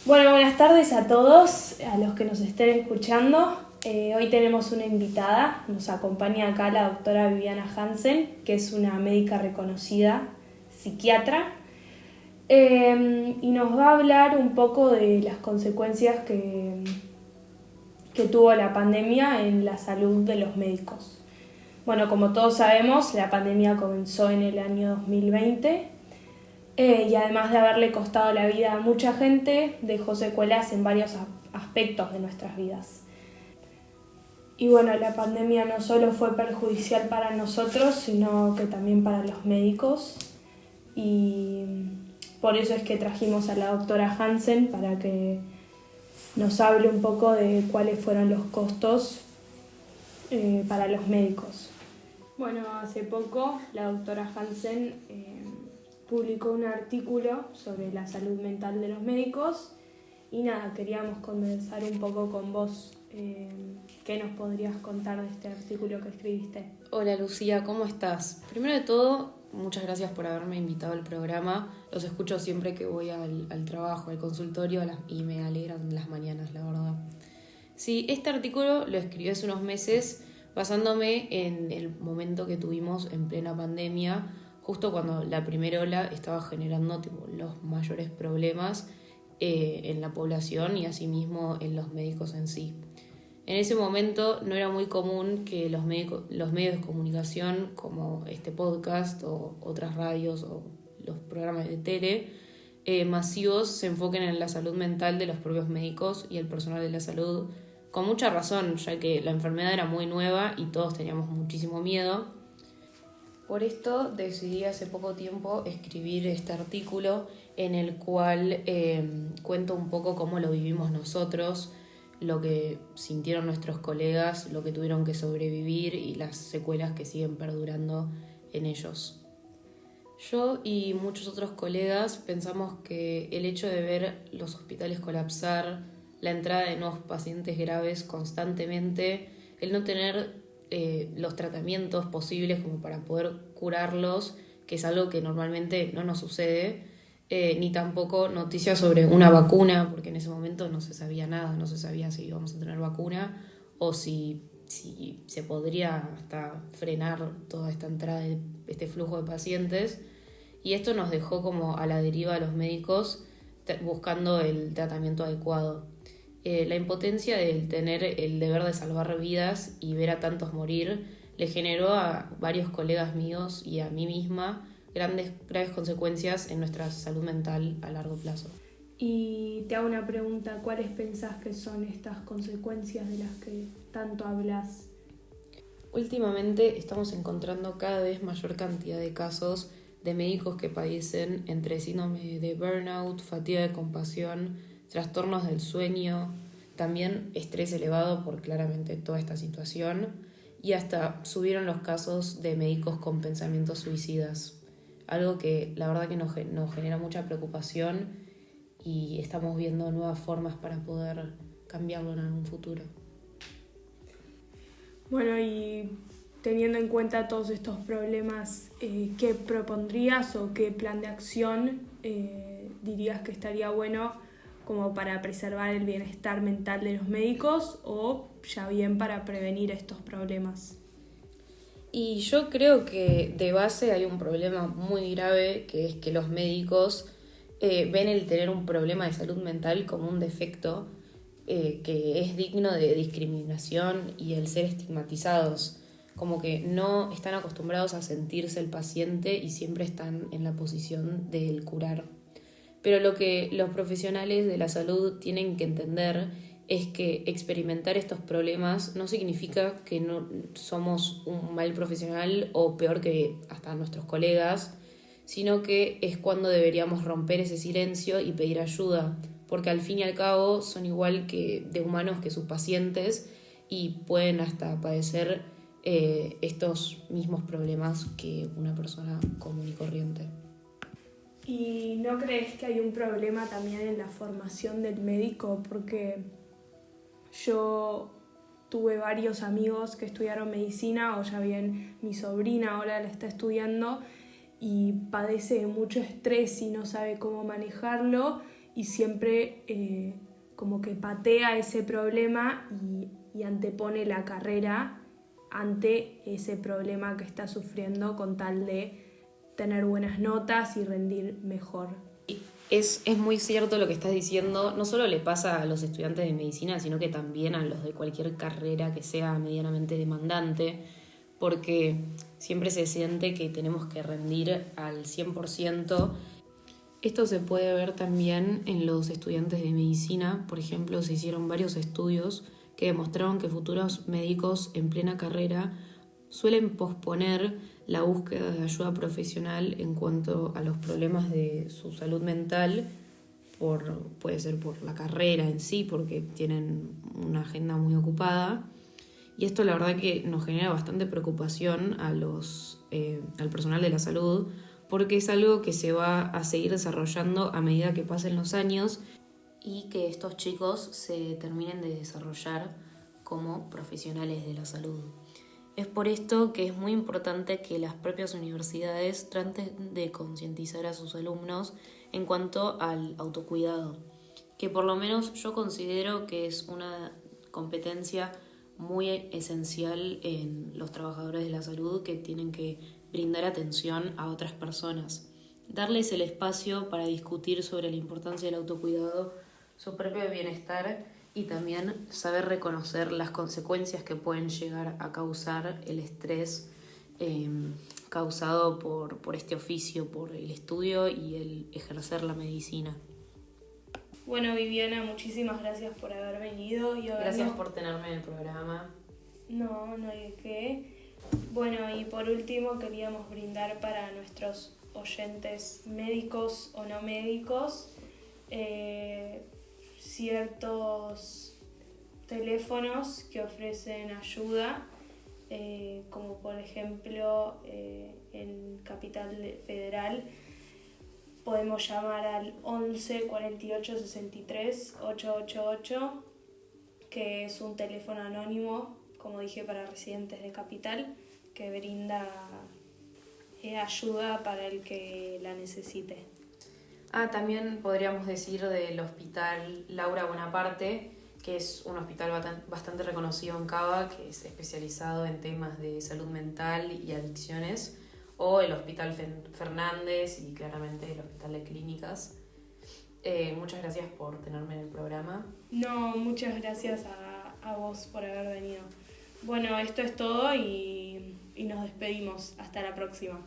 Bueno, buenas tardes a todos, a los que nos estén escuchando. Hoy tenemos una invitada, nos acompaña acá la doctora Viviana Hansen, que es una médica reconocida, psiquiatra, y nos va a hablar un poco de las consecuencias que tuvo la pandemia en la salud de los médicos. Bueno, como todos sabemos, la pandemia comenzó en el año 2020. Y además de haberle costado la vida a mucha gente, dejó secuelas en varios aspectos de nuestras vidas. Y bueno, la pandemia no solo fue perjudicial para nosotros, sino que también para los médicos. Y por eso es que trajimos a la doctora Hansen para que nos hable un poco de cuáles fueron los costos para los médicos. Bueno, hace poco la doctora Hansen publicó un artículo sobre la salud mental de los médicos y nada, queríamos conversar un poco con vos. ¿Qué nos podrías contar de este artículo que escribiste? Hola Lucía, ¿cómo estás? Primero de todo, muchas gracias por haberme invitado al programa. Los escucho siempre que voy al trabajo, al consultorio y me alegran las mañanas, la verdad. Sí, este artículo lo escribí hace unos meses basándome en el momento que tuvimos en plena pandemia, justo cuando la primera ola estaba generando los mayores problemas en la población y asimismo en los médicos en sí. En ese momento no era muy común que los medios de comunicación como este podcast o otras radios o los programas de tele masivos se enfoquen en la salud mental de los propios médicos y el personal de la salud, con mucha razón, ya que la enfermedad era muy nueva y todos teníamos muchísimo miedo. Por esto decidí hace poco tiempo escribir este artículo en el cual cuento un poco cómo lo vivimos nosotros, lo que sintieron nuestros colegas, lo que tuvieron que sobrevivir y las secuelas que siguen perdurando en ellos. Yo y muchos otros colegas pensamos que el hecho de ver los hospitales colapsar, la entrada de nuevos pacientes graves constantemente, el no tener los tratamientos posibles como para poder curarlos, que es algo que normalmente no nos sucede, ni tampoco noticias sobre una vacuna, porque en ese momento no se sabía nada, no se sabía si íbamos a tener vacuna o si se podría hasta frenar toda esta entrada de este flujo de pacientes. Y esto nos dejó como a la deriva a los médicos buscando el tratamiento adecuado. La impotencia del tener el deber de salvar vidas y ver a tantos morir le generó a varios colegas míos y a mí misma graves consecuencias en nuestra salud mental a largo plazo. Y te hago una pregunta, ¿cuáles pensás que son estas consecuencias de las que tanto hablas? Últimamente estamos encontrando cada vez mayor cantidad de casos de médicos que padecen entre síndrome de burnout, fatiga de compasión, trastornos del sueño, también estrés elevado por claramente toda esta situación, y hasta subieron los casos de médicos con pensamientos suicidas, algo que la verdad que nos genera mucha preocupación y estamos viendo nuevas formas para poder cambiarlo en algún futuro. Bueno, y teniendo en cuenta todos estos problemas, ¿qué propondrías o qué plan de acción dirías que estaría bueno como para preservar el bienestar mental de los médicos o ya bien para prevenir estos problemas? Y yo creo que de base hay un problema muy grave, que es que los médicos ven el tener un problema de salud mental como un defecto que es digno de discriminación y el ser estigmatizados, como que no están acostumbrados a sentirse el paciente y siempre están en la posición del curar. Pero lo que los profesionales de la salud tienen que entender es que experimentar estos problemas no significa que no somos un mal profesional o peor que hasta nuestros colegas, sino que es cuando deberíamos romper ese silencio y pedir ayuda, porque al fin y al cabo son igual que de humanos que sus pacientes y pueden hasta padecer estos mismos problemas que una persona común y corriente. ¿Y no crees que hay un problema también en la formación del médico? Porque yo tuve varios amigos que estudiaron medicina, o ya bien mi sobrina ahora la está estudiando y padece de mucho estrés y no sabe cómo manejarlo, y siempre como que patea ese problema y antepone la carrera ante ese problema que está sufriendo con tal de tener buenas notas y rendir mejor. Es muy cierto lo que estás diciendo, no solo le pasa a los estudiantes de medicina, sino que también a los de cualquier carrera que sea medianamente demandante, porque siempre se siente que tenemos que rendir al 100%. Esto se puede ver también en los estudiantes de medicina. Por ejemplo, se hicieron varios estudios que demostraron que futuros médicos en plena carrera suelen posponer la búsqueda de ayuda profesional en cuanto a los problemas de su salud mental, puede ser por la carrera en sí, porque tienen una agenda muy ocupada. Y esto la verdad que nos genera bastante preocupación al personal de la salud, porque es algo que se va a seguir desarrollando a medida que pasen los años y que estos chicos se terminen de desarrollar como profesionales de la salud. Es por esto que es muy importante que las propias universidades traten de concientizar a sus alumnos en cuanto al autocuidado, que por lo menos yo considero que es una competencia muy esencial en los trabajadores de la salud, que tienen que brindar atención a otras personas, darles el espacio para discutir sobre la importancia del autocuidado, su propio bienestar y también saber reconocer las consecuencias que pueden llegar a causar el estrés causado por este oficio, por el estudio y el ejercer la medicina. Bueno, Viviana, muchísimas gracias por haber venido. Gracias por tenerme en el programa. No hay de qué. Bueno, y por último queríamos brindar para nuestros oyentes médicos o no médicos ciertos teléfonos que ofrecen ayuda, como por ejemplo en Capital Federal podemos llamar al 11 48 63 888, que es un teléfono anónimo, como dije, para residentes de Capital, que brinda ayuda para el que la necesite. También podríamos decir del Hospital Laura Bonaparte, que es un hospital bastante reconocido en Cava, que es especializado en temas de salud mental y adicciones, o el Hospital Fernández y claramente el Hospital de Clínicas. Muchas gracias por tenerme en el programa. No, muchas gracias a vos por haber venido. Bueno, esto es todo y nos despedimos. Hasta la próxima.